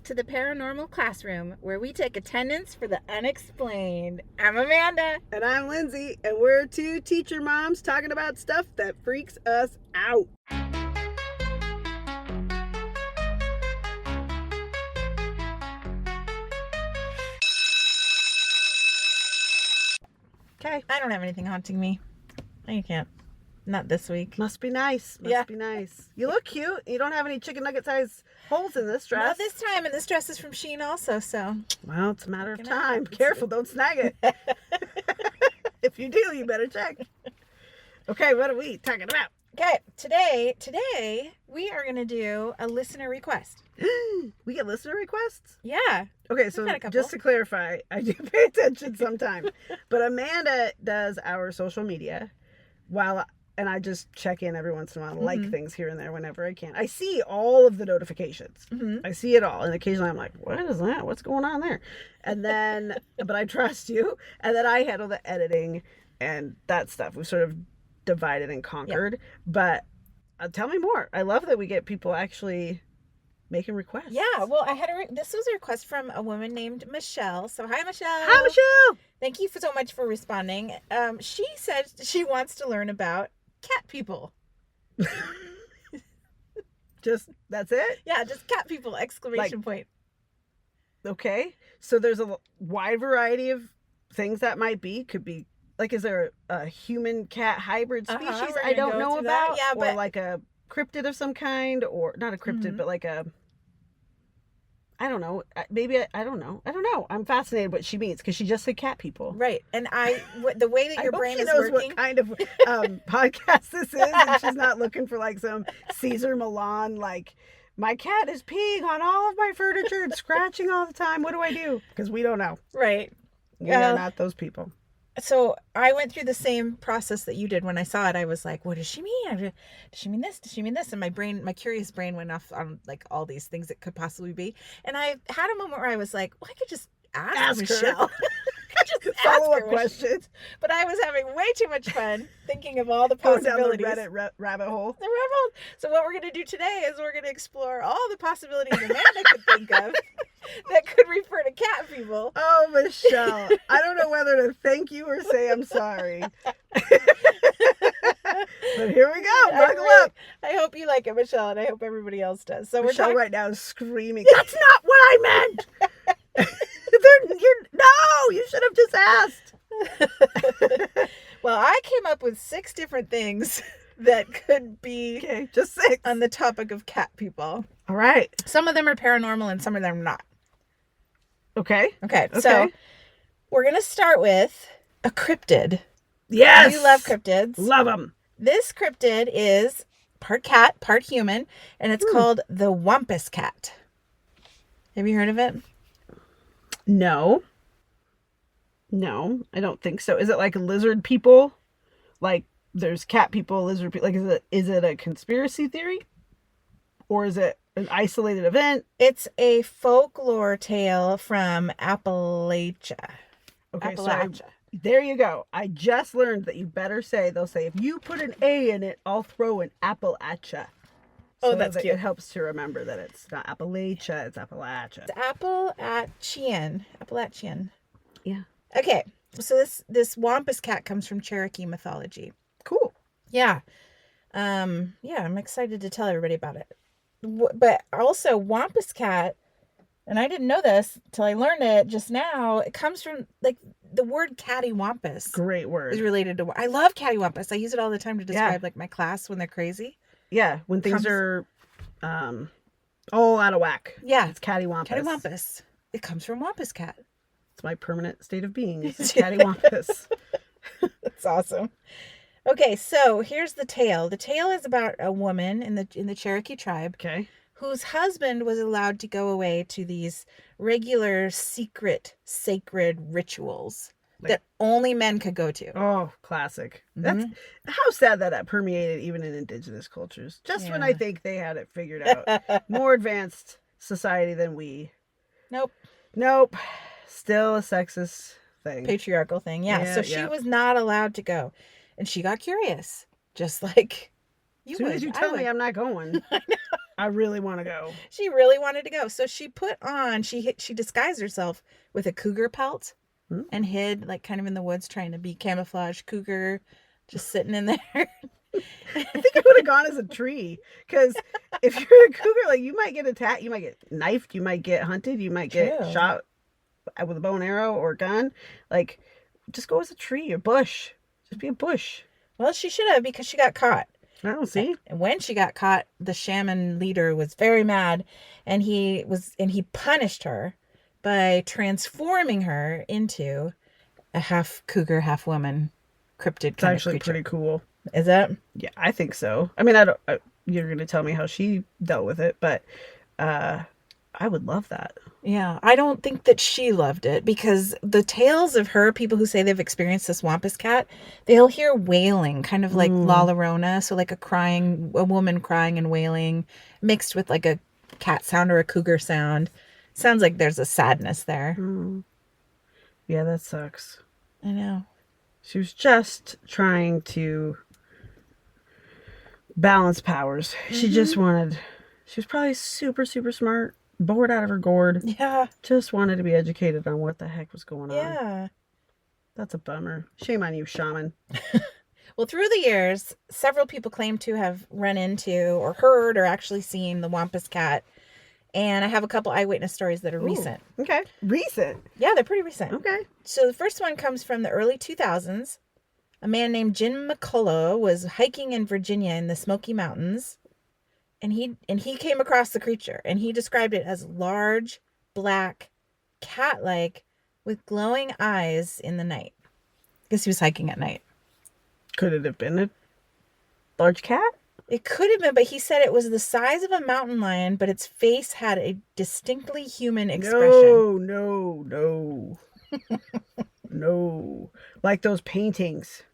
back to the Paranormal Classroom, where we take attendance for the unexplained. I'm Amanda. And I'm Lindsay, and we're two teacher moms talking about stuff that freaks us out. Okay. I don't have anything haunting me. You can't. Not this week. Must be nice. Must be nice. You look cute. You don't have any chicken nugget size holes in this dress. Not this time, and this dress is from Shein also, so. Well, it's a matter of time. Careful, don't snag it. If you do, you better check. Okay, what are we talking about? Okay, today we are going to do a listener request. We get listener requests? Yeah. Okay, so just to clarify, I do pay attention sometimes. But Amanda does our social media and I just check in every once in a while, like things here and there whenever I can. I see all of the notifications. I see it all. And occasionally I'm like, what is that? What's going on there? And then, but I trust you. And then I handle the editing and that stuff. We've sort of divided and conquered. Yeah. But tell me more. I love that we get people actually making requests. Yeah, well, this was a request from a woman named Michelle. So hi, Michelle. Hi, Michelle. Thank you so much for responding. She said she wants to learn about cat people. That's it? Yeah, just cat people, exclamation point. Okay. So there's a wide variety of things that might be. Could be, like, is there a human cat hybrid species I don't know about? Yeah, or like a cryptid of some kind, or not a cryptid, but like a, I don't know. Maybe I don't know. I'm fascinated what she means because she just said cat people. Right. And the way that your brain is working. What kind of podcast this is, and she's not looking for like some Caesar Milan, like, my cat is peeing on all of my furniture and scratching all the time. What do I do? Because we don't know. Right. We are not those people. So I went through the same process that you did when I saw it. I was like, what does she mean? Does she mean this? Does she mean this? And my curious brain went off on like all these things it could possibly be. And I had a moment where I was like, well, I could just ask Michelle. Just follow-up questions. But I was having way too much fun thinking of all the possibilities. Going down the Reddit rabbit hole. The rabbit hole. So what we're going to do today is we're going to explore all the possibilities Amanda could think of that could refer to cat people. Oh, Michelle. I don't know whether to thank you or say I'm sorry. But here we go. Buckle up. I hope you like it, Michelle, and I hope everybody else does. So Michelle right now is screaming, that's not what I meant. No, you should have just asked. Well, I came up with 6 different things that could be just 6 on the topic of cat people. All right. Some of them are paranormal and some of them are not. Okay. So we're going to start with a cryptid. Yes. You love cryptids. Love them. This cryptid is part cat, part human, and it's called the Wampus cat. Have you heard of it? No, I don't think so. Is it like lizard people? Like there's cat people, lizard people. Like is it a conspiracy theory? Or is it an isolated event? It's a folklore tale from Appalachia. Okay, Appalachia. So there you go. I just learned that you better say, they'll say, if you put an A in it, I'll throw an Appalachia. Oh, that's cute. It helps to remember that it's not Appalachia, it's Appalachia. It's Appalachian. Yeah. Okay, so this Wampus cat comes from Cherokee mythology. Cool. Yeah. I'm excited to tell everybody about it. But also, Wampus cat, and I didn't know this till I learned it just now, it comes from, like, the word cattywampus. Great word. Is related to, I love cattywampus. I use it all the time to describe, like, my class when they're crazy. Yeah, when things are all out of whack. Yeah. It's cattywampus. Cattywampus. It comes from wampus cat. It's my permanent state of being. It's cattywampus. That's awesome. Okay, so here's the tale. The tale is about a woman in the Cherokee tribe. Okay. Whose husband was allowed to go away to these regular secret sacred rituals that only men could go to. Oh, classic. That's how sad that permeated even in indigenous cultures. Just when I think they had it figured out. More advanced society than we. Nope. Still a sexist thing. Patriarchal thing. Yeah. So she was not allowed to go. And she got curious. Just like you would. As soon as you tell me I'm not going. I really want to go. She really wanted to go. So she disguised herself with a cougar pelt Hmm? and hid like kind of in the woods trying to be camouflage cougar, just sitting in there. I think I would have gone as a tree because if you're a cougar, like you might get attacked, you might get knifed, you might get hunted, you might get True. shot with a bow and arrow or gun. Like, just go as a tree or bush. Just be a bush. Well, she should have because she got caught. I don't see. And when she got caught, the shaman leader was very mad, and he punished her by transforming her into a half cougar, half woman cryptid It's kind of actually creature. pretty cool. Is that? Yeah, I think so. I mean, I don't. You're gonna tell me how she dealt with it, but I would love that. Yeah, I don't think that she loved it because the tales of her, people who say they've experienced this Wampus cat, they'll hear wailing, kind of like La Llorona, so like a woman crying and wailing, mixed with like a cat sound or a cougar sound. Sounds like there's a sadness there. Yeah, that sucks. I know. She was just trying to balance powers. She just wanted. She was probably super, super smart, bored out of her gourd. Yeah. Just wanted to be educated on what the heck was going on. Yeah. That's a bummer. Shame on you, shaman. Well, through the years, several people claim to have run into or heard or actually seen the Wampus cat. And I have a couple eyewitness stories that are recent. Okay. Recent. Yeah, they're pretty recent. Okay. So the first one comes from the early 2000s. A man named Jim McCullough was hiking in Virginia in the Smoky Mountains. And he came across the creature. And he described it as large, black, cat-like, with glowing eyes in the night. Because he was hiking at night. Could it have been a large cat? It could have been, but he said it was the size of a mountain lion, but its face had a distinctly human expression. No. No. Like those paintings.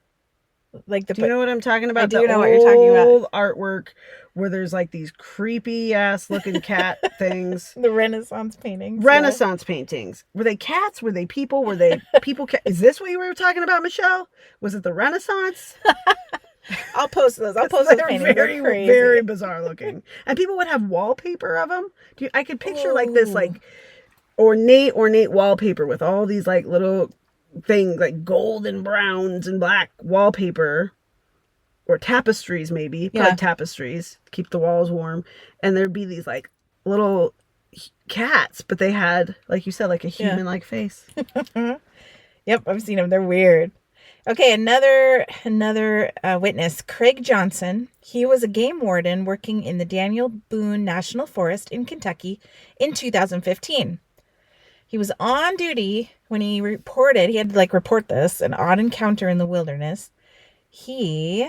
Like Do you know what I'm talking about? I do know what you're talking about. Old artwork where there's like these creepy ass looking cat things. The Renaissance paintings. Renaissance paintings. Were they cats? Were they people? Were they people? Is this what you were talking about, Michelle? Was it the Renaissance? I'll post those. I'll post those paintings. Very, very bizarre looking. And people would have wallpaper of them. I could picture like this, like ornate wallpaper with all these like little things, like golden browns and black wallpaper, or tapestries maybe. Probably tapestries to keep the walls warm. And there'd be these like little cats, but they had, like you said, like a human-like face. Yep, I've seen them. They're weird. Okay, another witness, Craig Johnson. He was a game warden working in the Daniel Boone National Forest in Kentucky in 2015. He was on duty when he had to report this, an odd encounter in the wilderness. He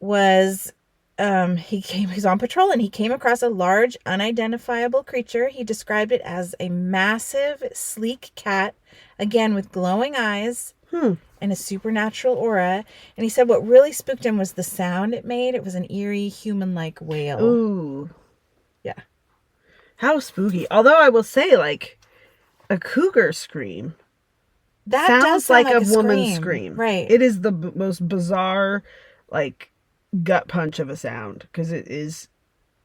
was, he's on patrol and he came across a large, unidentifiable creature. He described it as a massive, sleek cat, again with glowing eyes. And a supernatural aura. And he said what really spooked him was the sound it made. It was an eerie, human-like wail. Ooh. Yeah. How spooky. Although I will say, like, a cougar scream. That sounds does sound like a woman's scream. scream. Right. It is the most bizarre, like, gut punch of a sound. Because it is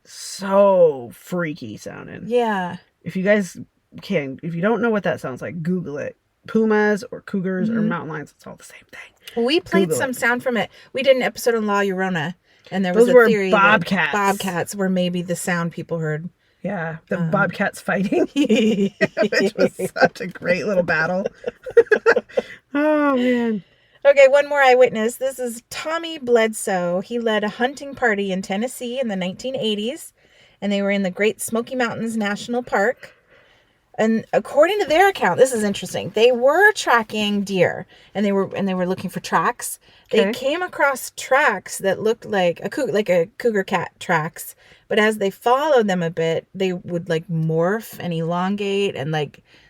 so freaky sounding. Yeah. If you don't know what that sounds like, Google it. Pumas or cougars or mountain lions, it's all the same thing. Well, we played some sound from it. We did an episode on La Llorona, and there was Those a were theory bobcats. that bobcats were maybe the sound people heard. Yeah, the bobcats fighting, which was such a great little battle. Oh, man. Okay, one more eyewitness. This is Tommy Bledsoe. He led a hunting party in Tennessee in the 1980s, and they were in the Great Smoky Mountains National Park. And according to their account, this is interesting. They were tracking deer, and they were looking for tracks. Okay. They came across tracks that looked like a cougar cat tracks, but as they followed them a bit, they would morph and elongate and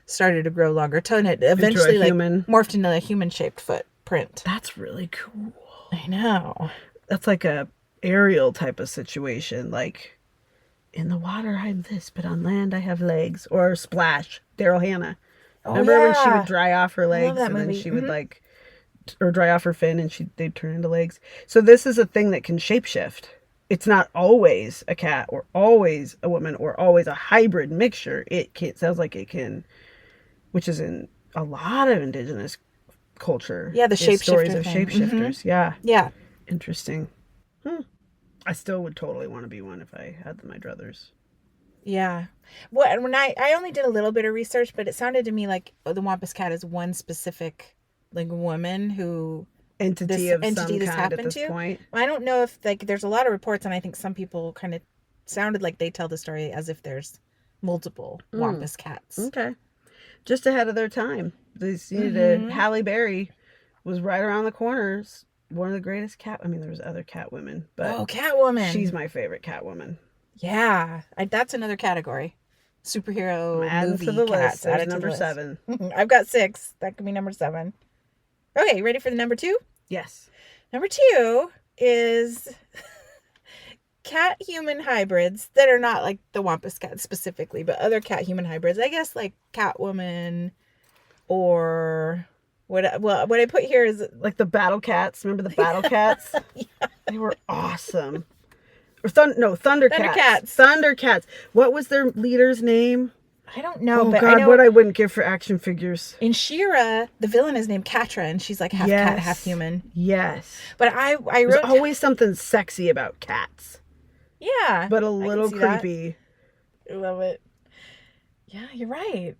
started to grow longer toe, and it eventually morphed into a human-shaped footprint. That's really cool. I know. That's like a aerial type of situation, like. In the water, I'm this, but on land, I have legs. Or Splash, Daryl Hannah. Remember when she would dry off her legs and then she would or dry off her fin and they'd turn into legs. So this is a thing that can shapeshift. it's not always a cat or always a woman or always a hybrid mixture. Sounds like it can, which is in a lot of indigenous culture. Yeah, the is stories shapeshifter of thing. shapeshifters. Yeah. Yeah. Interesting. I still would totally want to be one if I had my druthers. Yeah. When I only did a little bit of research, but it sounded to me like the Wampus cat is one specific like woman who Entity of some this kind at happened this to. point. I don't know if like there's a lot of reports, and I think some people kind of sounded like they tell the story as if there's multiple Wampus cats. Okay. Just ahead of their time. They needed Halle Berry was right around the corners. One of the greatest cat. I mean, there was other cat women, but Catwoman. she's my favorite cat woman. Yeah, that's another category. Superhero Adding movie to the cats. list. There's number 7. I've got 6. That could be number 7. Okay, you ready for the number 2? Yes. Number 2 is cat-human hybrids that are not like the Wampus cat specifically, but other cat-human hybrids. I guess like Catwoman or what I put here is like the battle cats. Remember the battle cats? Yeah. They were awesome. Or Thundercats. Thundercats. What was their leader's name? I don't know. Oh but God, I know what I wouldn't give for action figures. In She-Ra, the villain is named Catra, and she's like half cat, half human. Yes. But I wrote There's always something sexy about cats. Yeah. But a little creepy. I love it. Yeah, you're right.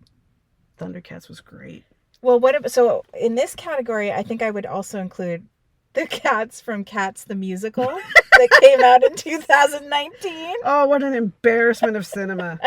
Thundercats was great. Well, so in this category, I think I would also include the cats from Cats the Musical that came out in 2019. Oh, what an embarrassment of cinema.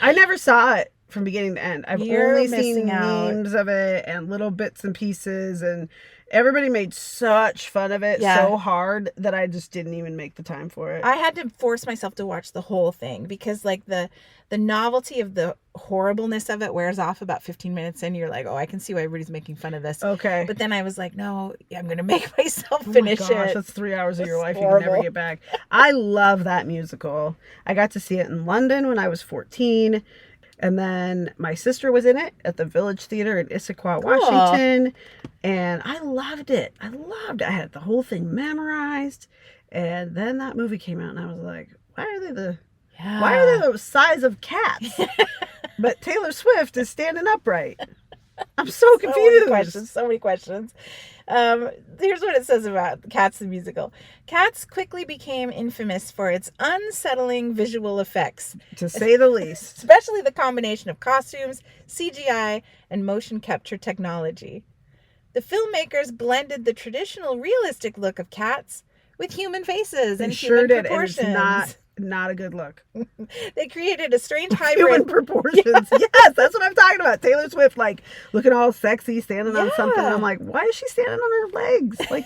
I never saw it from beginning to end. I've only seen memes of it and little bits and pieces, and everybody made such fun of it so hard that I just didn't even make the time for it. I had to force myself to watch the whole thing because like the novelty of the horribleness of it wears off about 15 minutes in. You're like, oh, I can see why everybody's making fun of this. Okay. But then I was like, no, I'm going to make myself finish it. That's 3 hours of your life horrible. You can never get back. I love that musical. I got to see it in London when I was 14. And then my sister was in it at the Village Theater in Issaquah, Washington. And I loved it. I had the whole thing memorized. And then that movie came out and I was like, why are they the size of cats? But Taylor Swift is standing upright. I'm so confused. So many questions. Here's what it says about Cats the Musical. Cats quickly became infamous for its unsettling visual effects, to say the least. Especially the combination of costumes, CGI, and motion capture technology. The filmmakers blended the traditional realistic look of cats with human faces and human proportions. And it's not a good look. They created a strange hybrid. Human proportions. Yes, that's what I'm talking about. Taylor Swift, like, looking all sexy, standing on something. And I'm like, why is she standing on her legs? Like,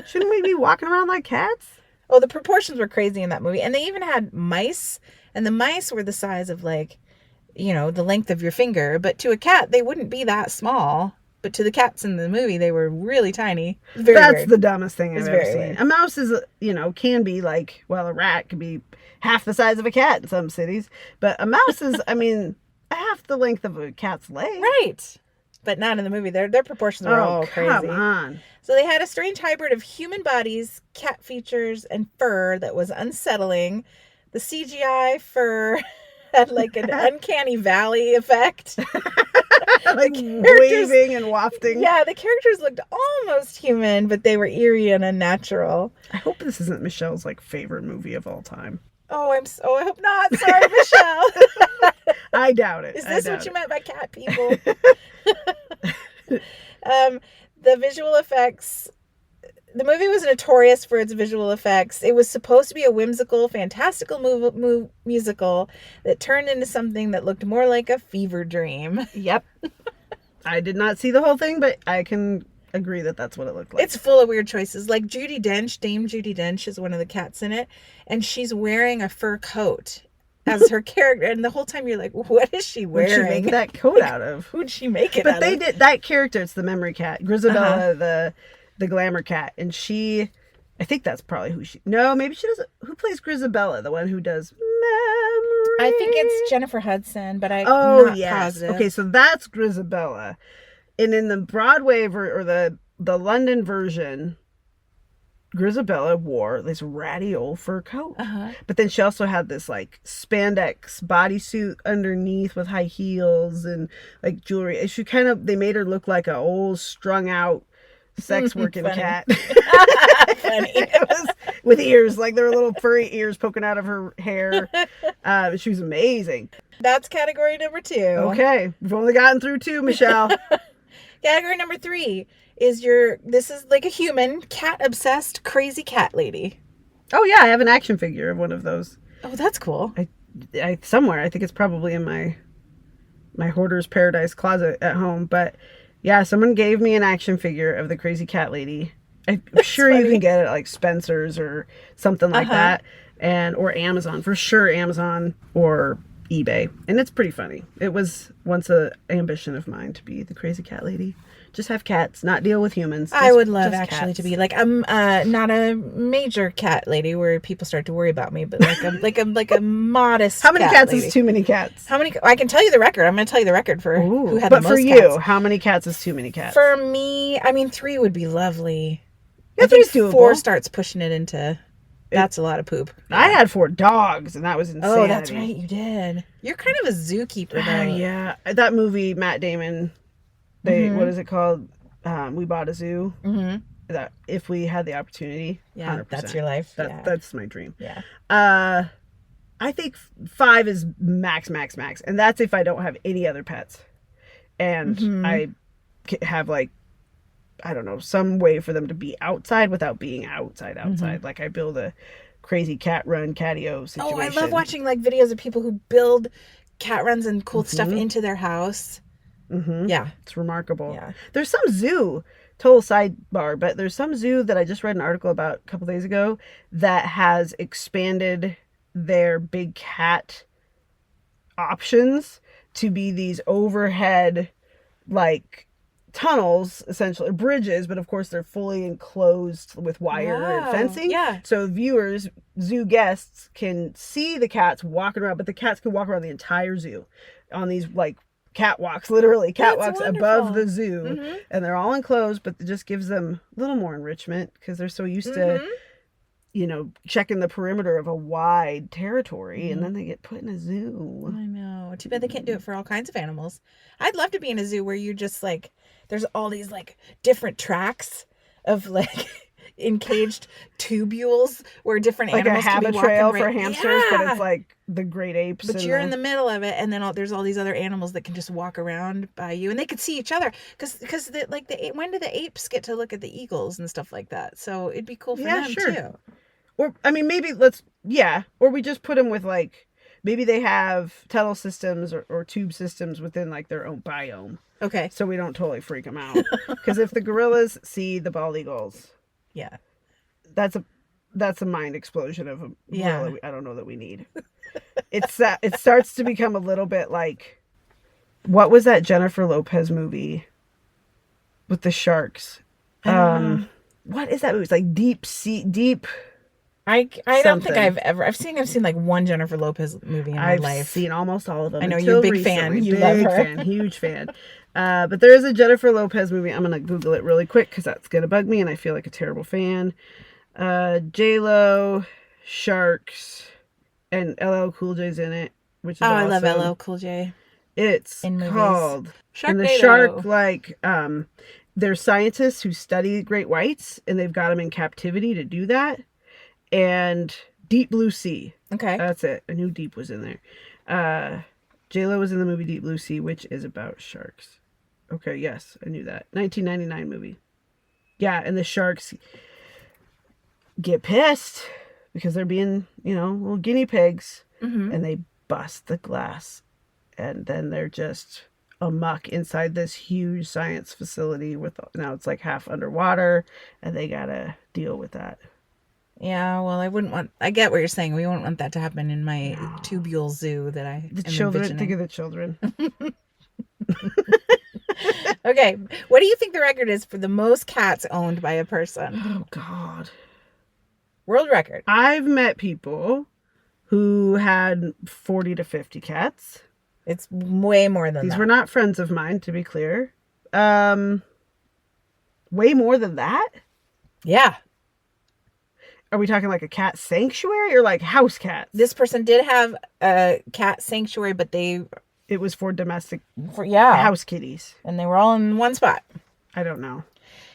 shouldn't we be walking around like cats? Oh, the proportions were crazy in that movie. And they even had mice. And the mice were the size of, like, the length of your finger. But to a cat, they wouldn't be that small. But to the cats in the movie, they were really tiny. That's weird. The dumbest thing I've ever seen. Weird. A mouse is, can be like, well, a rat can be half the size of a cat in some cities. But a mouse is, half the length of a cat's leg. Right. But not in the movie. Their proportions were all crazy. Come on. So they had a strange hybrid of human bodies, cat features, and fur that was unsettling. The CGI fur had like an uncanny valley effect. Like waving and wafting. Yeah, the characters looked almost human, but they were eerie and unnatural. I hope this isn't Michelle's like favorite movie of all time. Oh, I hope not. Sorry, Michelle. I doubt it. Is this what you meant by cat people? The visual effects. The movie was notorious for its visual effects. It was supposed to be a whimsical, fantastical musical that turned into something that looked more like a fever dream. Yep. I did not see the whole thing, but I can agree that that's what it looked like. It's full of weird choices. Like Dame Judi Dench is one of the cats in it, and she's wearing a fur coat as her character. And the whole time you're like, what is she wearing? What'd she make that coat out of? Who'd she make it but out they of? did that character. It's the memory cat, Grisabella, the glamour cat, and I think that's probably maybe she doesn't. Who plays Grisabella? The one who does memory? I think it's Jennifer Hudson, but I'm not positive. Okay, so that's Grisabella, and in the Broadway or the London version, Grisabella wore this ratty old fur coat. Uh-huh. But then she also had this like spandex bodysuit underneath with high heels and like jewelry. And they made her look like a old strung out sex working Funny. cat. Funny. It was with ears, like there were little furry ears poking out of her hair. She was amazing. That's category number 2. Okay, we've only gotten through 2, Michelle. Category number 3 is this is like a human, cat obsessed, crazy cat lady. Oh yeah, I have an action figure of one of those. Oh, that's cool. I somewhere. I think it's probably in my hoarder's paradise closet at home. But yeah, someone gave me an action figure of the crazy cat lady. I'm sure funny. you can get it at like Spencer's or something like that, or Amazon for sure. Amazon or eBay, and it's pretty funny. It was once a ambition of mine to be the crazy cat lady. Just have cats, not deal with humans. I would love actually cats. to be like not a major cat lady where people start to worry about me, but like a modest. How many cat cats lady. is too many cats? How many? I can tell you the record. I'm going to tell you the record for who had but the most for you, cats. how many cats is too many cats? For me, I mean 3 would be lovely. Yeah, I think 3's doable. 4 starts pushing it into. That's a lot of poop. I had 4 dogs, and that was insane. Oh, that's right, you did. You're kind of a zookeeper, though. Yeah, that movie, Matt Damon. What is it called? We Bought a Zoo. Mm-hmm. That if we had the opportunity, Yeah, 100%. that's your life. That's my dream. Yeah. I think 5 is max, and that's if I don't have any other pets, and I have like, I don't know, some way for them to be outside without being outside. Like I build a crazy cat run catio situation. Oh, I love watching like videos of people who build cat runs and cool stuff into their house. Yeah, it's remarkable. Yeah. There's some zoo, total sidebar, but there's some zoo that I just read an article about a couple days ago that has expanded their big cat options to be these overhead like tunnels, essentially bridges, but of course they're fully enclosed with wire and fencing. Yeah. So viewers, zoo guests can see the cats walking around, but the cats can walk around the entire zoo on these like catwalks, literally catwalks above the zoo, and they're all enclosed, but it just gives them a little more enrichment because they're so used to, checking the perimeter of a wide territory, and then they get put in a zoo. I know. Too bad they can't do it for all kinds of animals. I'd love to be in a zoo where you just like, there's all these like different tracks of like encaged tubules where different Like animals a can be habit walking trail right. for hamsters, but Yeah. it's like the great apes. But you're in the middle of it, and then there's all these other animals that can just walk around by you, and they could see each other. Because when do the apes get to look at the eagles and stuff like that? So it'd be cool for them too. Or I mean, maybe or we just put them with like, maybe they have tunnel systems or tube systems within like their own biome. Okay. So we don't totally freak them out. Because if the gorillas see the bald eagles, yeah, that's a mind explosion of a gorilla. I don't know that we need. It starts to become a little bit like, what was that Jennifer Lopez movie with the sharks? What is that movie? It's like deep. I don't think I've seen like one Jennifer Lopez movie in my life. I've seen almost all of them. I know you're a big fan. You love her. Huge fan. But there is a Jennifer Lopez movie. I'm gonna Google it really quick because that's gonna bug me, and I feel like a terrible fan. J-Lo, sharks, and LL Cool J's in it, which is I awesome. love LL Cool J. It's in movies. called Sharknado. And the shark, like, they're scientists who study great whites, and they've got them in captivity to do that. And Deep Blue Sea. Okay. That's it. I knew Deep was in there. J-Lo was in the movie Deep Blue Sea, which is about sharks. Okay, yes, I knew that. 1999 movie. Yeah, and the sharks get pissed because they're being, little guinea pigs. And they bust the glass. And then they're just amok inside this huge science facility now it's like half underwater, and they gotta deal with that. Yeah, well, I get what you're saying. We wouldn't want that to happen in my tubule zoo that I The children, think of the children. Okay, what do you think the record is for the most cats owned by a person? Oh, God. World record. I've met people who had 40 to 50 cats. It's way more than that. These were not friends of mine, to be clear. Way more than that? Yeah. are we talking like a cat sanctuary or like house cats? This person did have a cat sanctuary, but It was for domestic yeah, house kitties. and they were all in one spot. I don't know.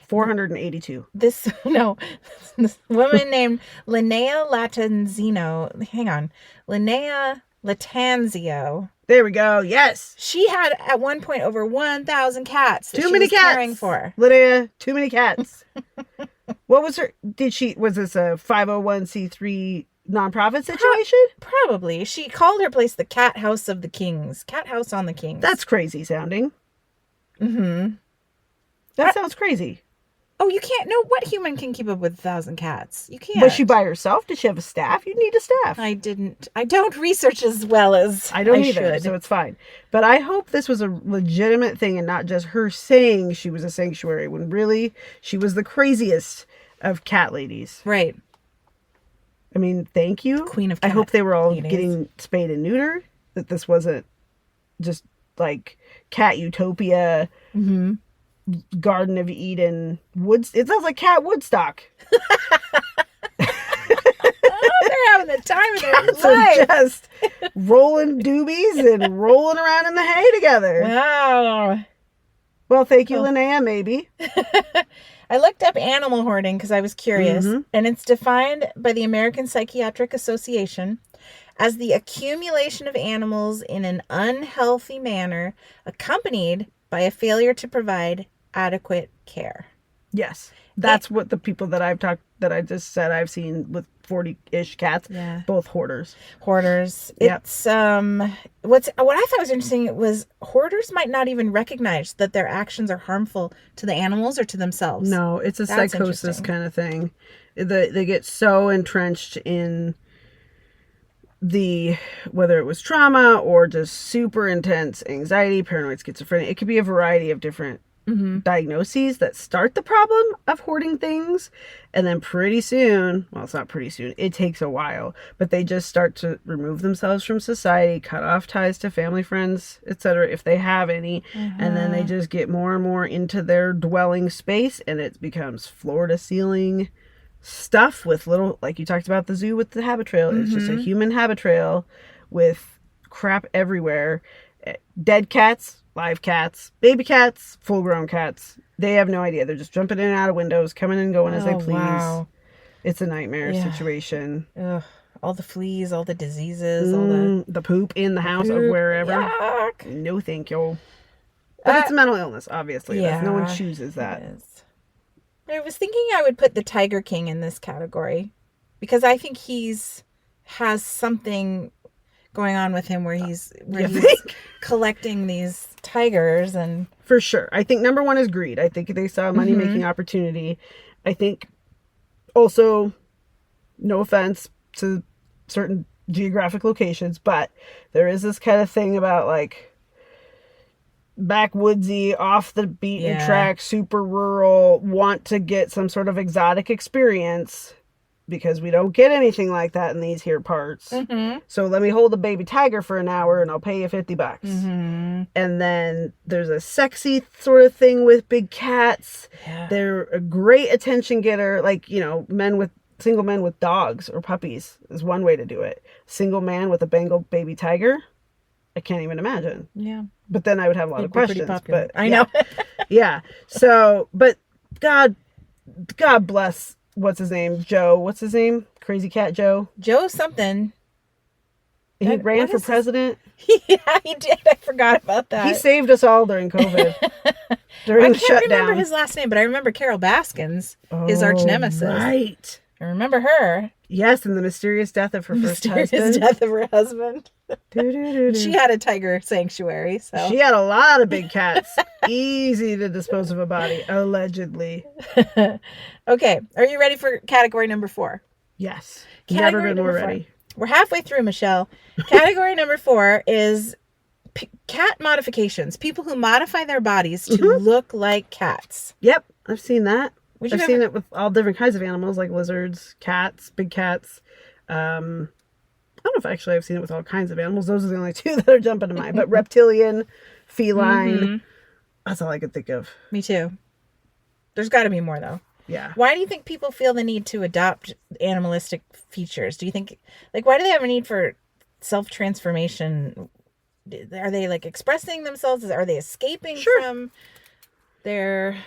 482. This woman named Linnea Latanzino. Hang on, Linnea Latanzio. There we go. Yes. She had at one point over 1,000 cats. That Too she many was cats. caring for. Lydia, too many cats. What was her? Was this a 501c3 nonprofit situation? Probably. She called her place the Cat House of the Kings. Cat House on the Kings. That's crazy sounding. Mm-hmm. That sounds crazy. Oh, you can't. No, what human can keep up with 1,000 cats? You can't. Was she by herself? Did she have a staff? You need a staff. I don't research as well as I don't either, should. so it's fine. But I hope this was a legitimate thing and not just her saying she was a sanctuary when really she was the craziest of cat ladies. Right. I mean, thank you. Queen of I cat hope they were all ladies. getting spayed and neutered, that this wasn't just like cat utopia, Garden of Eden, woods. It sounds like cat Woodstock. They're having the time of their Cats life. are just rolling doobies and rolling around in the hay together. Wow. Well, thank you, Linnea, maybe. I looked up animal hoarding because I was curious, and it's defined by the American Psychiatric Association as the accumulation of animals in an unhealthy manner accompanied by a failure to provide adequate care. Yes. That's what the people that I just said I've seen with 40-ish cats, both hoarders. Hoarders. Yep. It's what I thought was interesting was hoarders might not even recognize that their actions are harmful to the animals or to themselves. No, it's a That's psychosis kind of thing. They get so entrenched in whether it was trauma or just super intense anxiety, paranoid schizophrenia. It could be a variety of different diagnoses that start the problem of hoarding things, and then pretty soon, well, it's not pretty soon, it takes a while, but they just start to remove themselves from society, cut off ties to family, friends, etc., if they have any, and then they just get more and more into their dwelling space, and it becomes floor to ceiling stuff with little, like you talked about the zoo with the habit trail. It's just a human habit trail with crap everywhere. Dead cats, live cats, baby cats, full-grown cats. They have no idea. They're just jumping in and out of windows, coming and going as they please. Wow. It's a nightmare situation. Ugh. All the fleas, all the diseases, all the poop in the house or wherever. Yuck. No, thank you. But it's a mental illness, obviously. Yeah, no one chooses that. I was thinking I would put the Tiger King in this category because I think has something going on with him where he's collecting these tigers. And for sure, I think number one is greed. I think they saw a money making opportunity. I think also, no offense to certain geographic locations, but there is this kind of thing about like backwoodsy, off the beaten track, super rural, want to get some sort of exotic experience because we don't get anything like that in these here parts. So let me hold a baby tiger for an hour and I'll pay you $50. And then there's a sexy sort of thing with big cats. They're a great attention getter. Like, single men with dogs or puppies is one way to do it. Single man with a Bengal baby tiger, I can't even imagine. Yeah. But then I would have a lot of questions. But I know. Yeah. So, but God bless, what's his name? Joe. What's his name? Crazy Cat Joe. Joe something. He ran for president. Yeah, he did. I forgot about that. He saved us all during COVID. During the shutdown. I can't remember his last name, but I remember Carol Baskins, his arch nemesis. Right. I remember her. Yes, and the mysterious death of her first husband. Mysterious death of her husband. She had a tiger sanctuary, so. She had a lot of big cats. Easy to dispose of a body, allegedly. Okay, are you ready for category number 4? Yes. Category Never been more ready. We're halfway through, Michelle. Category number 4 is cat modifications. People who modify their bodies to look like cats. Yep, I've seen that. I've seen it with all different kinds of animals, like lizards, cats, big cats. I don't know if actually I've seen it with all kinds of animals. Those are the only two that are jumping to mind. But reptilian, feline, that's all I could think of. Me too. There's got to be more, though. Yeah. Why do you think people feel the need to adopt animalistic features? Do you think, like, why do they have a need for self-transformation? Are they like expressing themselves? Are they escaping Sure. from their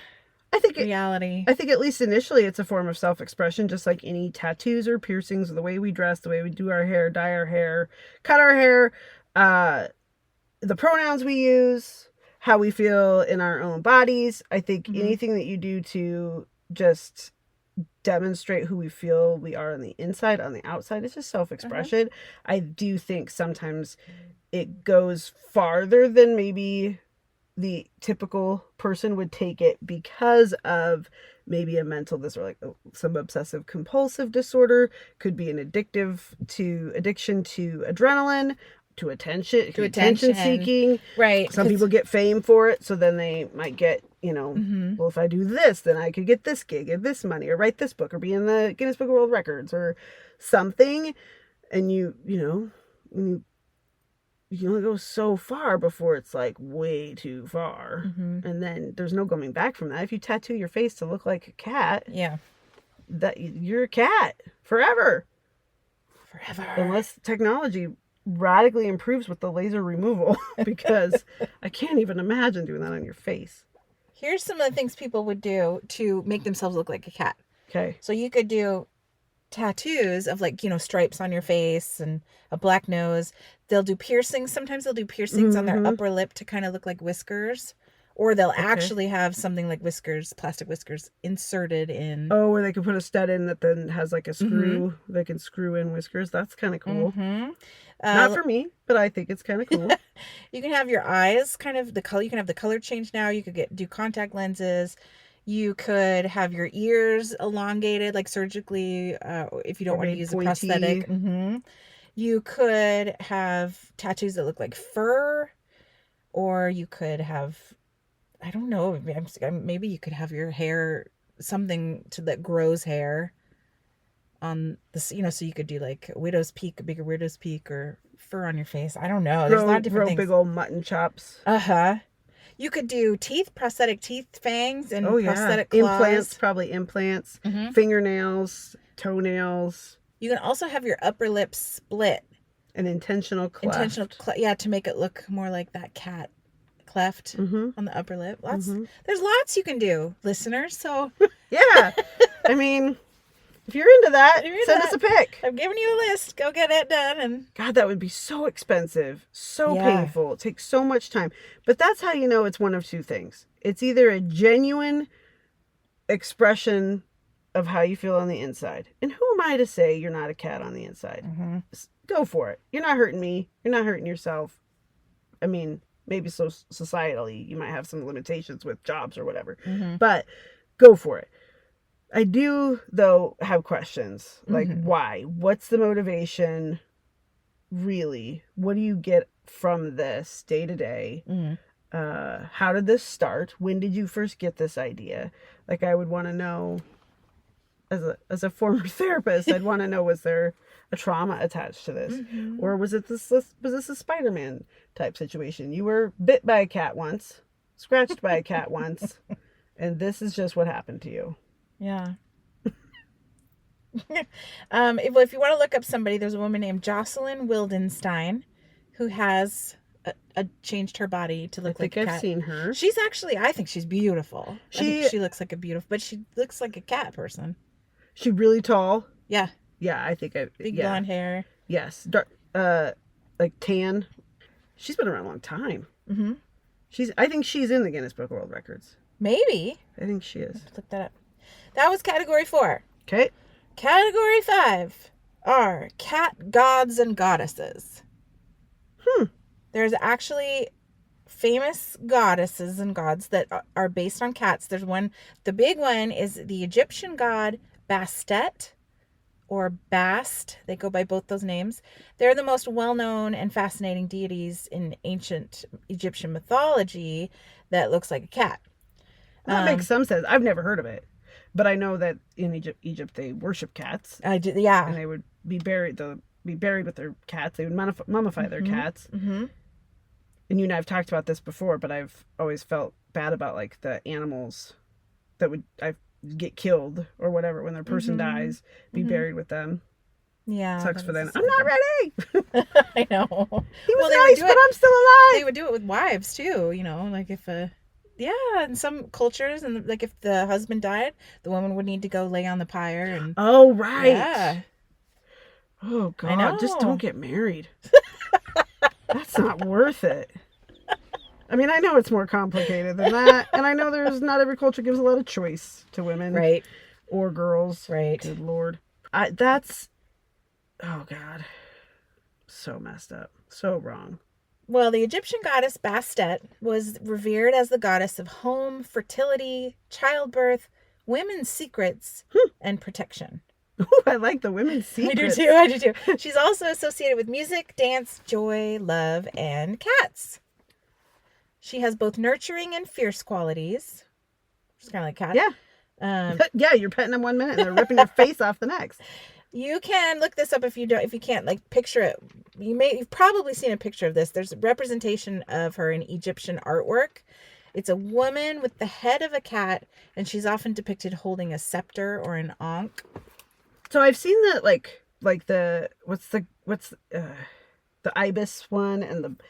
I think reality? I think at least initially it's a form of self-expression, just like any tattoos or piercings, the way we dress, the way we do our hair, dye our hair, cut our hair, the pronouns we use, how we feel in our own bodies. I think anything that you do to just demonstrate who we feel we are on the inside, on the outside, it's just self-expression. I do think sometimes it goes farther than maybe the typical person would take it because of maybe a mental disorder, like some obsessive compulsive disorder, could be an addiction to adrenaline, to attention seeking. Right. Some people get fame for it, so then they might get, well, if I do this, then I could get this gig, get this money, or write this book, or be in the Guinness Book of World Records, or something. And you can only go so far before it's like way too far. And then there's no going back from that. If you tattoo your face to look like a cat, that you're a cat forever. Unless technology radically improves with the laser removal, because I can't even imagine doing that on your face. Here's some of the things people would do to make themselves look like a cat. Okay. So you could do tattoos of, like, stripes on your face and a black nose. They'll do piercings. Sometimes they'll do piercings on their upper lip to kind of look like whiskers. Or they'll actually have something like whiskers, plastic whiskers, inserted in. Oh, where they can put a stud in that then has like a screw. They can screw in whiskers. That's kind of cool. Not for me, but I think it's kind of cool. You can have your eyes kind of the color. You can have the color change now. You could do contact lenses. You could have your ears elongated, like surgically, if you don't want to use a prosthetic. You could have tattoos that look like fur, or you could have, I don't know, maybe you could have your hair, something that grows hair on the, so you could do like a widow's peak, a bigger widow's peak, or fur on your face. I don't know. There's a lot of different things. Big old mutton chops. You could do teeth, prosthetic teeth, fangs, and prosthetic claws. Implants, probably implants, fingernails, toenails. You can also have your upper lip split. An intentional cleft. To make it look more like that cat cleft on the upper lip. There's lots you can do, listeners. So yeah, I mean, if you're into that, send us a pic. I'm giving you a list. Go get it done. And God, that would be so expensive, so painful. It takes so much time. But that's how you know it's one of two things. It's either a genuine expression of how you feel on the inside. And who am I to say you're not a cat on the inside? Go for it. You're not hurting me. You're not hurting yourself. I mean, maybe so societally, you might have some limitations with jobs or whatever. But go for it. I do, though, have questions. Like, why? What's the motivation? Really? What do you get from this day to day? How did this start? When did you first get this idea? Like, I would want to know, as a former therapist, I'd want to know, was there a trauma attached to this? Or was this a Spider-Man type situation? You were bit by a cat once, scratched by a cat once, and this is just what happened to you. Yeah. If you want to look up somebody, there's a woman named Jocelyn Wildenstein who has changed her body to look like a cat. I've seen her. She's actually, I think she's beautiful. I think she looks like but she looks like a cat person. She really tall? Yeah. Yeah, I think Big blonde hair. Yes. Dark, like tan. She's been around a long time. I think she's in the Guinness Book of World Records. Maybe. I think she is. Let's look that up. That was category 4. Okay. Category 5 are cat gods and goddesses. There's actually famous goddesses and gods that are based on cats. There's one, the big one is the Egyptian god Bastet or Bast. They go by both those names. They're the most well-known and fascinating deities in ancient Egyptian mythology that looks like a cat. That makes some sense. I've never heard of it. But I know that in Egypt they worship cats. Yeah. And they would be buried with their cats. They would mummify their cats. And you and I have talked about this before, but I've always felt bad about like the animals that get killed or whatever when their person dies, be buried with them. Yeah. Sucks for that is them. a I'm not sad ready. thing. I know. He was Well, they would nice, do but it. I'm still They alive. would do it with wives too. Like if in some cultures, and like if the husband died, the woman would need to go lay on the pyre, and Oh, right. yeah, Oh, I God. Just don't know. get married. That's not worth it. I mean, I know it's more complicated than that. And I know there's not every culture gives a lot of choice to women Right. or girls. Right. Good Lord. Oh, God. So messed up. So wrong. Well, the Egyptian goddess Bastet was revered as the goddess of home, fertility, childbirth, women's secrets, and protection. Ooh, I like the women's secrets. I do too. She's also associated with music, dance, joy, love, and cats. She has both nurturing and fierce qualities. She's kind of like a cat. Yeah. Yeah, you're petting them 1 minute and they're ripping your face off the next. You can look this up if you can't like picture it. You've probably seen a picture of this. There's a representation of her in Egyptian artwork. It's a woman with the head of a cat, and she's often depicted holding a scepter or an ankh. So I've seen the like the ibis one and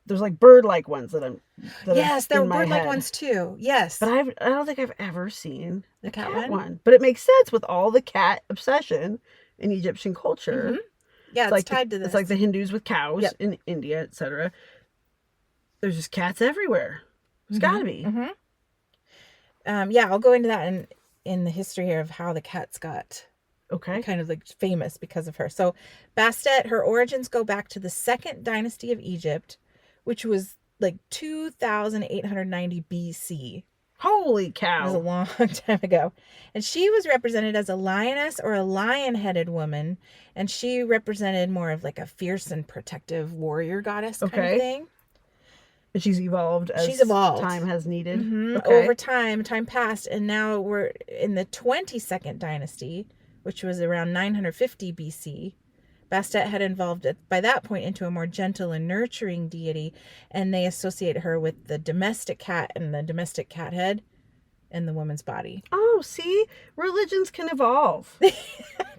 there's like bird-like ones that Yes, there in were my bird-like head. ones too. Yes. But I don't think I've ever seen The cat cat one? one. But it makes sense with all the cat obsession in Egyptian culture. Yeah, it's tied to this. It's like the Hindus with cows in India, etc. There's just cats everywhere. There's got to be. Yeah, I'll go into that in the history here of how the cats got kind of like famous because of her. So Bastet, her origins go back to the second dynasty of Egypt, which was like 2890 BC. Holy That was a cow. long time ago. And she was represented as a lioness or a lion-headed woman, and she represented more of like a fierce and protective warrior goddess kind of thing. And she's evolved as time has needed. Over time passed, and now we're in the 22nd dynasty, which was around 950 BC. Bastet had evolved by that point into a more gentle and nurturing deity, and they associate her with the domestic cat and the domestic cat head and the woman's body. Oh, see? Religions can evolve.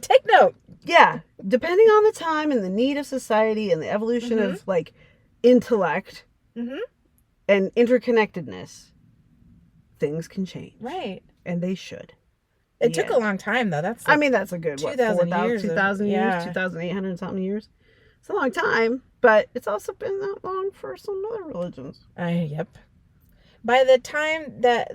Take note. Yeah. Depending on the time and the need of society and the evolution of like intellect and interconnectedness, things can change. Right. And they should. It took a long time, though. That's a good, 2,000 years. 2,000 years, 2,800 something years. It's a long time, but it's also been that long for some other religions. Yep. By the time that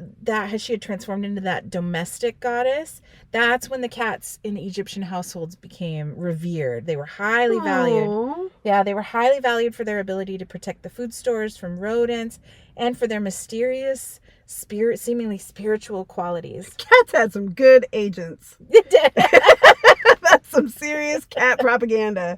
she had transformed into that domestic goddess, that's when the cats in Egyptian households became revered. They were highly valued. Yeah, they were highly valued for their ability to protect the food stores from rodents and for their mysterious seemingly spiritual qualities. Cats had some good agents. It did. That's some serious cat propaganda.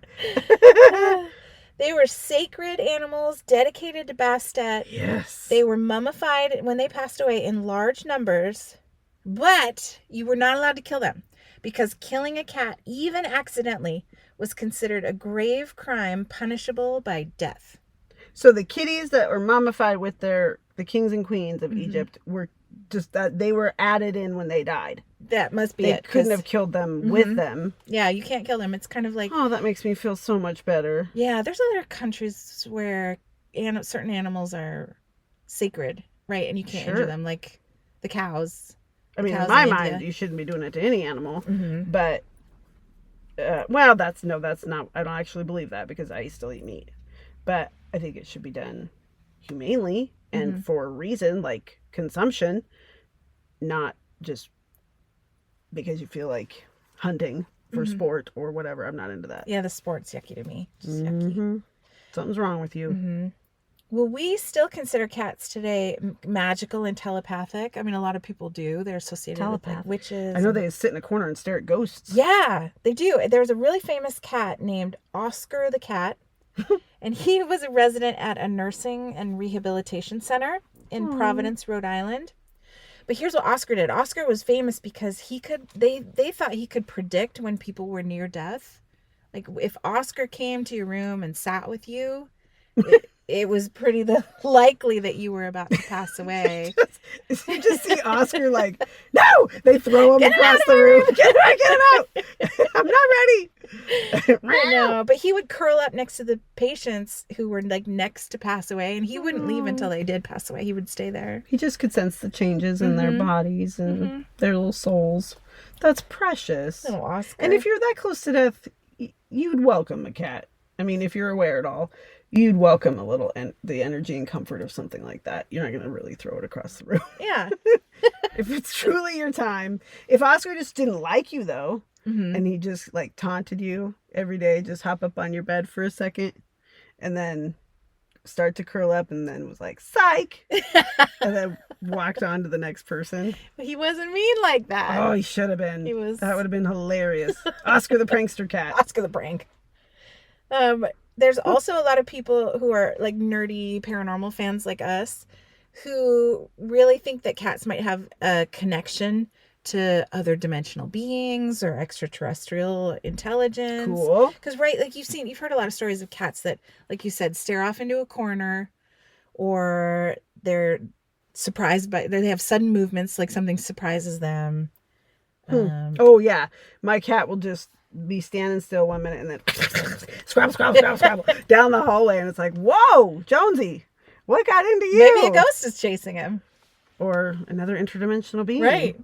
They were sacred animals dedicated to Bastet. Yes. They were mummified when they passed away in large numbers, but you were not allowed to kill them because killing a cat, even accidentally, was considered a grave crime punishable by death. So the kitties that were mummified with the kings and queens of Egypt were just that they were added in when they died. That must be they it. They couldn't have killed them with them. Yeah, you can't kill them. It's kind of like... Oh, that makes me feel so much better. Yeah, there's other countries where certain animals are sacred, right? And you can't injure them, like the cows. I mean, in my mind, you shouldn't be doing it to any animal. But, well, that's not... I don't actually believe that because I still eat meat. But I think it should be done humanely and for a reason, like consumption, not just because you feel like hunting for sport or whatever. I'm not into that. Yeah, the sport's yucky to me. Just yucky. Something's wrong with you. Well, we still consider cats today magical and telepathic. I mean, a lot of people do. They're associated with like witches. I know they sit in a corner and stare at ghosts. Yeah, they do. There's a really famous cat named Oscar the cat. And he was a resident at a nursing and rehabilitation center in Providence, Rhode Island. But here's what Oscar did. Oscar was famous because they thought he could predict when people were near death. Like if Oscar came to your room and sat with you, it was pretty likely that you were about to pass away. You just see Oscar like, no! They throw him Get him across out of the my room. room! Get him out! I'm not ready. I know, but he would curl up next to the patients who were like next to pass away, and he wouldn't leave until they did pass away. He would stay there. He just could sense the changes in their bodies and their little souls. That's precious. Little Oscar. And if you're that close to death, you'd welcome a cat. I mean, if you're aware at all, you'd welcome a little the energy and comfort of something like that. You're not going to really throw it across the room. Yeah. If it's truly your time. If Oscar just didn't like you, though, and he just like taunted you every day, just hop up on your bed for a second and then start to curl up and then was like, psych! And then walked on to the next person. He wasn't mean like that. Oh, he should have been. He was. That would have been hilarious. Oscar the prankster cat. Oscar the prank. There's also a lot of people who are like nerdy paranormal fans like us who really think that cats might have a connection to other dimensional beings or extraterrestrial intelligence. Cool. Because, right, like you've heard a lot of stories of cats that, like you said, stare off into a corner, or they're surprised they have sudden movements, like something surprises them. Oh, yeah. My cat will just be standing still 1 minute and then scrabble, scrabble, scrabble, scrabble down the hallway. And it's like, whoa, Jonesy, what got into you? Maybe a ghost is chasing him. Or another interdimensional being. Right.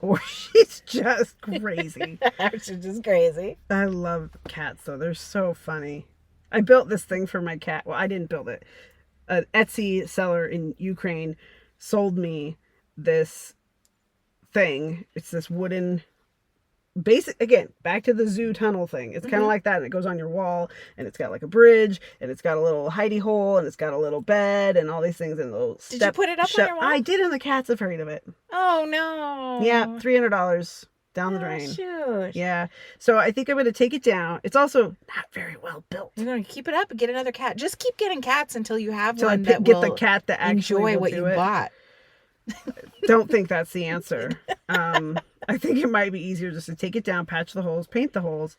Or she's just crazy. She's just crazy. I love cats, though. They're so funny. I built this thing for my cat. Well, I didn't build it. An Etsy seller in Ukraine sold me this thing. It's this wooden, again, back to the zoo tunnel thing. It's kind of like that, and it goes on your wall, and it's got like a bridge, and it's got a little hidey hole, and it's got a little bed, and all these things, and a little Did you put it up on your wall? I did, and the cat's afraid of it. Oh, no. Yeah, $300 down the drain. Shoot. Yeah. So I think I'm going to take it down. It's also not very well built. You're going to keep it up and get another cat. Just keep getting cats until you have Till one I that get will the cat that actually enjoy will what do you it. bought. Don't think that's the answer. I think it might be easier just to take it down, patch the holes, paint the holes,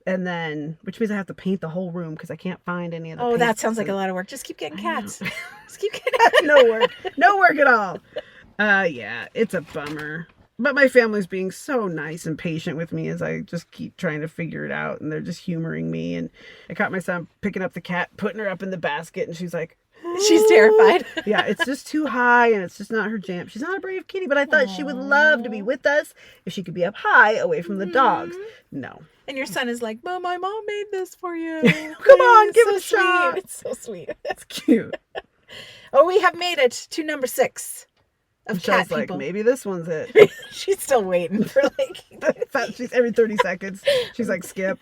and then, which means I have to paint the whole room because I can't find any of the Oh, that paints sounds like and- a lot of work. Just keep getting cats. Just keep getting No work. No work at all. Yeah, it's a bummer. But my family's being so nice and patient with me as I just keep trying to figure it out, and they're just humoring me. And I caught my son picking up the cat, putting her up in the basket, and she's like, She's terrified. yeah, it's just too high, and it's just not her jam. She's not a brave kitty, but I thought she would love to be with us if she could be up high away from the dogs. No. And your son is like, Mom, my mom made this for you. Come on, give it a sweet. shot. It's so sweet. It's cute. Oh, we have made it to number 6 of Michelle's cat like, people. maybe this one's it. She's still waiting for like. She's every 30 seconds. She's like, skip.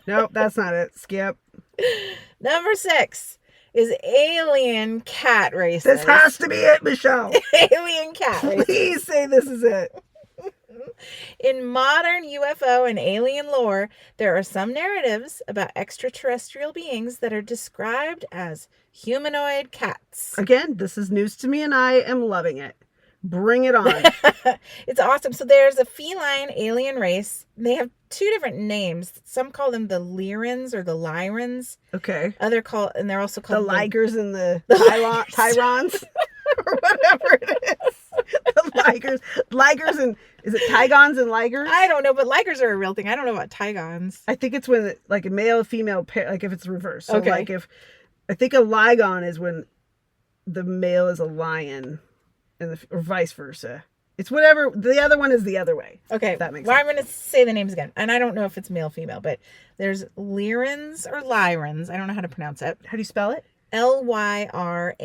Nope, that's not it. Skip. Number 6 is alien cat races. This has to be it, Michelle. Alien cat races. Please say this is it. In modern UFO and alien lore, there are some narratives about extraterrestrial beings that are described as humanoid cats. Again, this is news to me and I am loving it. Bring it on. It's awesome. So there's a feline alien race. They have 2 different names. Some call them the Lyrans or the Lyrans. Okay. And they're also The called Ligers and the Ligers. Tyrons or whatever it is. The Ligers and is it Tigons and Ligers? I don't know, but Ligers are a real thing. I don't know about Tigons. I think it's when like a male female pair, like if it's reversed. So Okay. like if I think a Ligon is when the male is a lion and or vice versa. It's whatever. The other one is the other way. Okay. If that makes well, sense. I'm going to say the names again. And I don't know if it's male, female, but there's Lyrans or Lyrans. I don't know how to pronounce it. How do you spell it? Lyrans.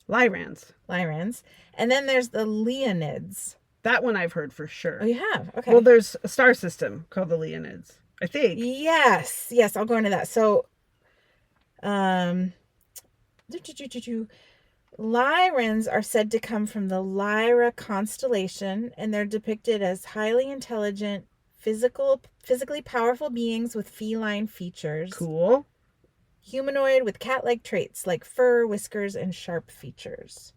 Lyrans. Lyrans. And then there's the Leonids. That one I've heard for sure. Oh, you have? Okay. Well, there's a star system called the Leonids, I think. Yes. Yes, I'll go into that. So, Lyrans are said to come from the Lyra constellation, and they're depicted as highly intelligent, physically powerful beings with feline features. Cool. Humanoid with cat-like traits like fur, whiskers, and sharp features.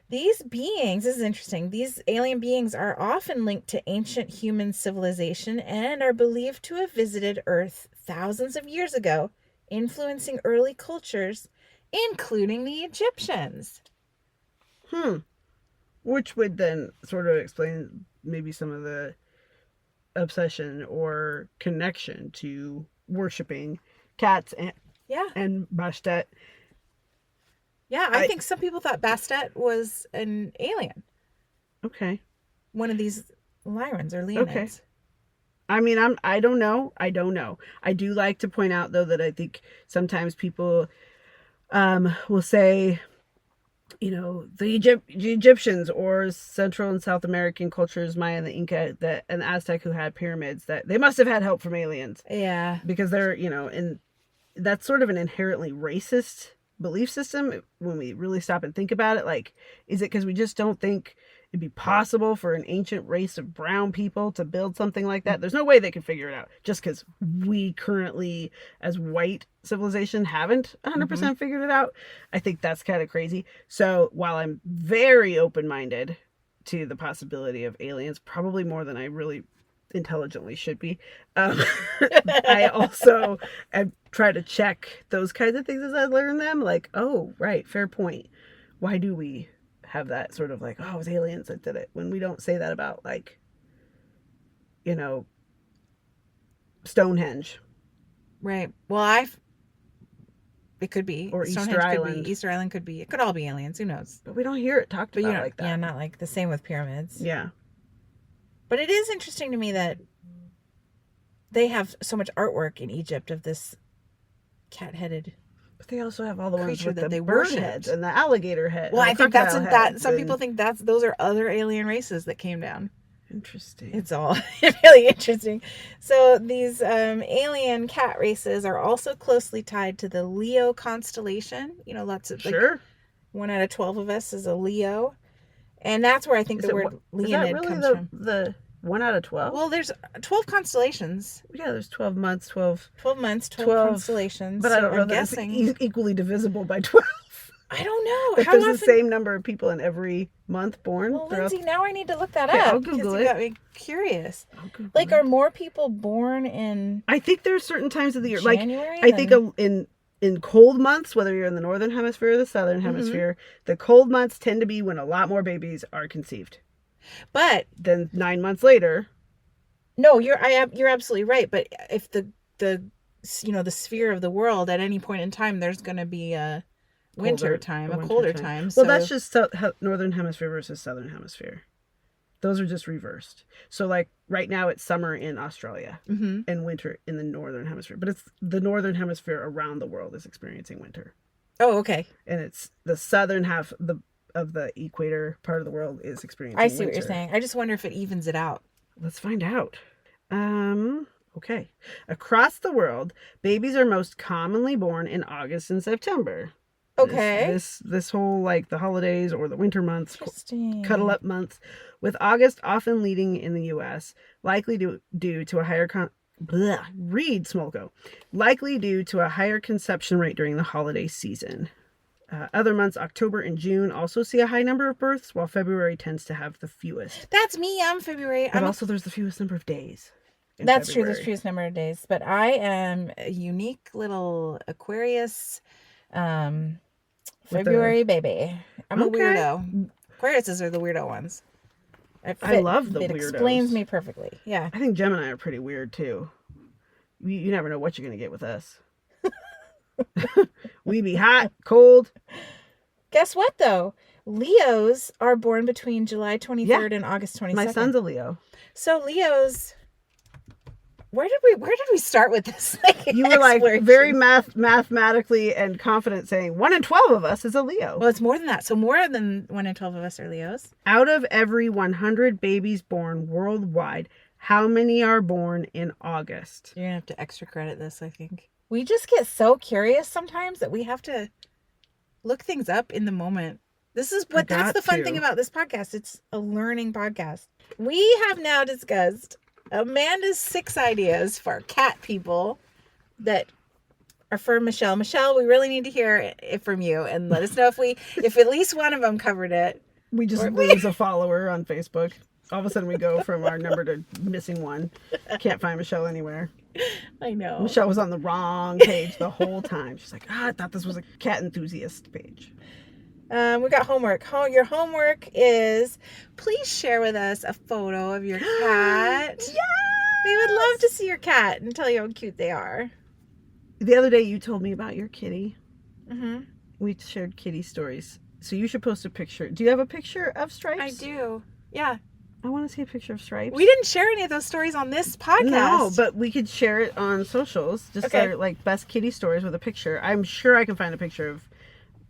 These beings, this is interesting, these alien beings are often linked to ancient human civilization and are believed to have visited Earth thousands of years ago influencing early cultures, including the Egyptians. Which would then sort of explain maybe some of the obsession or connection to worshiping cats Yeah. and Bastet. Yeah, I think some people thought Bastet was an alien. Okay. One of these Lyrans or Leonids. Okay. I mean, I don't know. I do like to point out, though, that I think sometimes people will say, you know, the Egyptians or Central and South American cultures, Maya and the Inca, and the Aztec who had pyramids, that they must have had help from aliens. Yeah. Because they're, you know, and that's sort of an inherently racist belief system when we really stop and think about it. Like, is it because we just don't think it'd be possible for an ancient race of brown people to build something like that? There's no way they can figure it out just because we currently, as white civilization, haven't 100% figured it out. I think that's kind of crazy. So while I'm very open-minded to the possibility of aliens, probably more than I really intelligently should be, I also try to check those kinds of things as I learn them. Like, oh, right, fair point. Why do we have that sort of like, oh, it was aliens that did it, when we don't say that about, like, you know, Stonehenge. Right. Well, it could be. Or Stonehenge Easter could Island. be. Easter Island could be. It could all be aliens. Who knows? But we don't hear it talked But about you know, like that. yeah, not like the same with pyramids. Yeah. But it is interesting to me that they have so much artwork in Egypt of this cat-headed. But they also have all the ones with that the they bird worshipped. heads and the alligator head. Well, I think that's crocodile that. heads Some and- people think those are other alien races that came down. Interesting. It's all really interesting. So these alien cat races are also closely tied to the Leo constellation. You know, lots of, like, Sure. 1 out of 12 of us is a Leo, and that's where I think the word Leonid is that really comes from. the 1 out of 12? Well, there's 12 constellations. Yeah, there's 12 months, 12 months, 12 constellations. But I don't know I'm that it's guessing. equally divisible by 12. I don't know. If How there's often... the same number of people in every month born. Well, throughout... Lindsay, now I need to look that Okay, up. I'll Google You it. got me curious. I'll Google Like, it. are more people born in I think there's certain times of the year. January? Like, I think in cold months, whether you're in the northern hemisphere or the southern hemisphere, the cold months tend to be when a lot more babies are conceived. But Then 9 months later, no, you're absolutely right. But if the sphere of the world at any point in time, there's going to be a winter time, a colder time. Well, So that's just northern hemisphere versus southern hemisphere. Those are just reversed. So, like, right now it's summer in Australia and winter in the northern hemisphere. But it's the northern hemisphere around the world is experiencing winter. Oh, okay. And it's the southern half of the equator part of the world is experiencing I see winter. what you're saying. I just wonder if it evens it out. Let's find out. Okay. Across the world, babies are most commonly born in August and September. Okay. This whole, like, the holidays or the winter months, Interesting. cuddle up months, with August often leading in the U.S., likely due to a higher likely due to a higher conception rate during the holiday season. Other months, October and June, also see a high number of births, while February tends to have the fewest. That's me. I'm February. But also, there's the fewest number of days. That's true. February. There's fewest number of days. But I am a unique little Aquarius February baby. I'm a weirdo. Aquariuses are the weirdo ones. I love the It weirdos. explains me perfectly. Yeah. I think Gemini are pretty weird, too. You never know what you're going to get with us. We be hot, cold. Guess what, though? Leos are born between July 23rd and August 22nd. My son's a Leo. So Leos, where did we start with this? You were like very mathematically and confident saying 1 in 12 of us is a Leo. Well, it's more than that. So more than 1 in 12 of us are Leos. Out of every 100 babies born worldwide, how many are born in August? You're going to have to extra credit this, I think. We just get so curious sometimes that we have to look things up in the moment. That's the fun thing about this podcast. It's a learning podcast. We have now discussed Amanda's 6 ideas for cat people that are for Michelle. Michelle, we really need to hear it from you and let us know if at least one of them covered it. We just lose a follower on Facebook. All of a sudden we go from our number to missing one. Can't find Michelle anywhere. I know. Michelle was on the wrong page the whole time. She's like, I thought this was a cat enthusiast page. We got homework. Your homework is please share with us a photo of your cat. Yes! We would love to see your cat and tell you how cute they are. The other day you told me about your kitty. Mm-hmm. We shared kitty stories. So you should post a picture. Do you have a picture of Stripes? I do. Yeah. I want to see a picture of Stripes. We didn't share any of those stories on this podcast. No, but we could share it on socials. Just Okay. our like best kitty stories with a picture. I'm sure I can find a picture of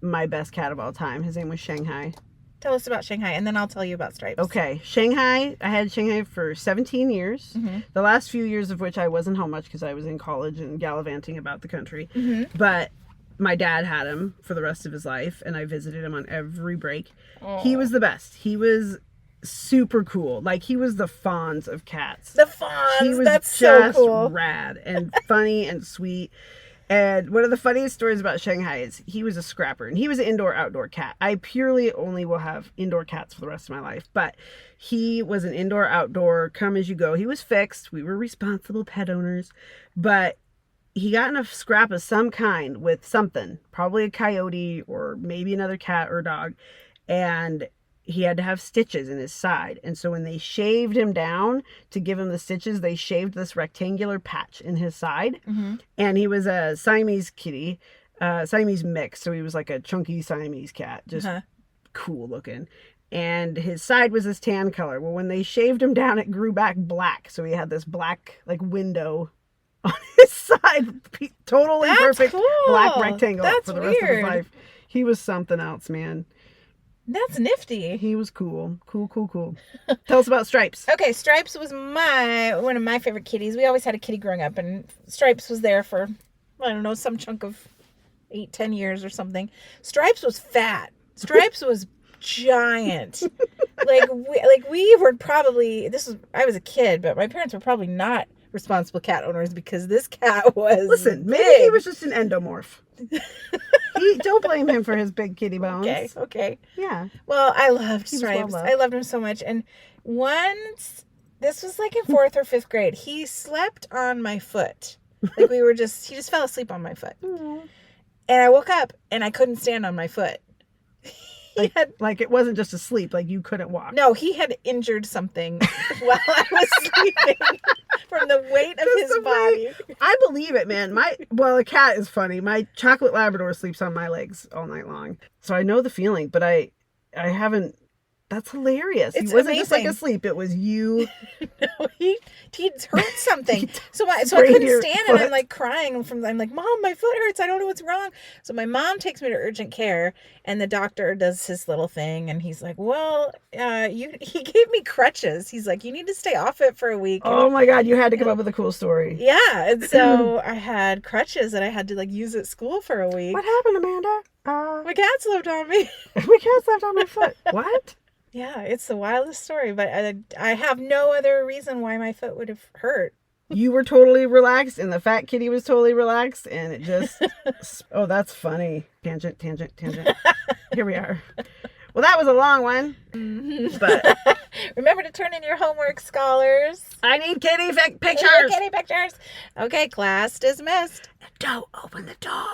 my best cat of all time. His name was Shanghai. Tell us about Shanghai, and then I'll tell you about Stripes. Okay, Shanghai. I had Shanghai for 17 years. Mm-hmm. The last few years of which I wasn't home much because I was in college and gallivanting about the country. Mm-hmm. But my dad had him for the rest of his life, and I visited him on every break. Oh. He was the best. He was super cool. Like, he was the Fonz of cats. The Fonz. He was That's so just cool. rad and funny and sweet. And one of the funniest stories about Shanghai is he was a scrapper, and he was an indoor-outdoor cat. I purely only will have indoor cats for the rest of my life, but he was an indoor-outdoor, come as you go. He was fixed. We were responsible pet owners, but he got in a scrap of some kind with something, probably a coyote or maybe another cat or dog, and he had to have stitches in his side. And so when they shaved him down to give him the stitches, they shaved this rectangular patch in his side. Mm-hmm. And he was a Siamese kitty, Siamese mix. So he was like a chunky Siamese cat, just cool looking. And his side was this tan color. Well, when they shaved him down, it grew back black. So he had this black like window on his side. Totally That's perfect cool. black rectangle That's for the rest of his weird. life. He was something else, man. That's nifty. He was cool. Cool. Tell us about Stripes. Okay, Stripes was one of my favorite kitties. We always had a kitty growing up, and Stripes was there for, I don't know, some chunk of 8-10 years or something. Stripes was fat. Stripes was giant. we were probably, I was a kid, but my parents were probably not responsible cat owners because this cat was Listen, maybe big. he was just an endomorph. Don't blame him for his big kitty bones. Okay. Yeah. Well, I loved He was Stripes. well-loved. I loved him so much. And once, this was like in 4th or 5th grade, he slept on my foot. Like he just fell asleep on my foot. Aww. And I woke up and I couldn't stand on my foot. Like it wasn't just asleep, like you couldn't walk. No, he had injured something while I was sleeping from the weight of his body. I believe it, man. A cat is funny. My chocolate Labrador sleeps on my legs all night long. So I know the feeling, but I haven't. That's hilarious. It's He wasn't just like amazing. asleep. It was you. No, he'd hurt something. So I sprained couldn't your stand and I'm foot. like crying I'm like, Mom, my foot hurts. I don't know what's wrong. So my mom takes me to urgent care and the doctor does his little thing and he's like, well, he gave me crutches. He's like, you need to stay off it for a week. Oh my God, you had to come up with a cool story. Yeah. And so I had crutches that I had to like use at school for a week. What happened, Amanda? My cat slept on me. My cat slept on my foot. What? Yeah, it's the wildest story, but I have no other reason why my foot would have hurt. You were totally relaxed, and the fat kitty was totally relaxed, and it just... Oh, that's funny. Tangent. Here we are. Well, that was a long one. Mm-hmm. But remember to turn in your homework, scholars. I need kitty pictures. Kitty pictures. Okay, class dismissed. Don't open the door.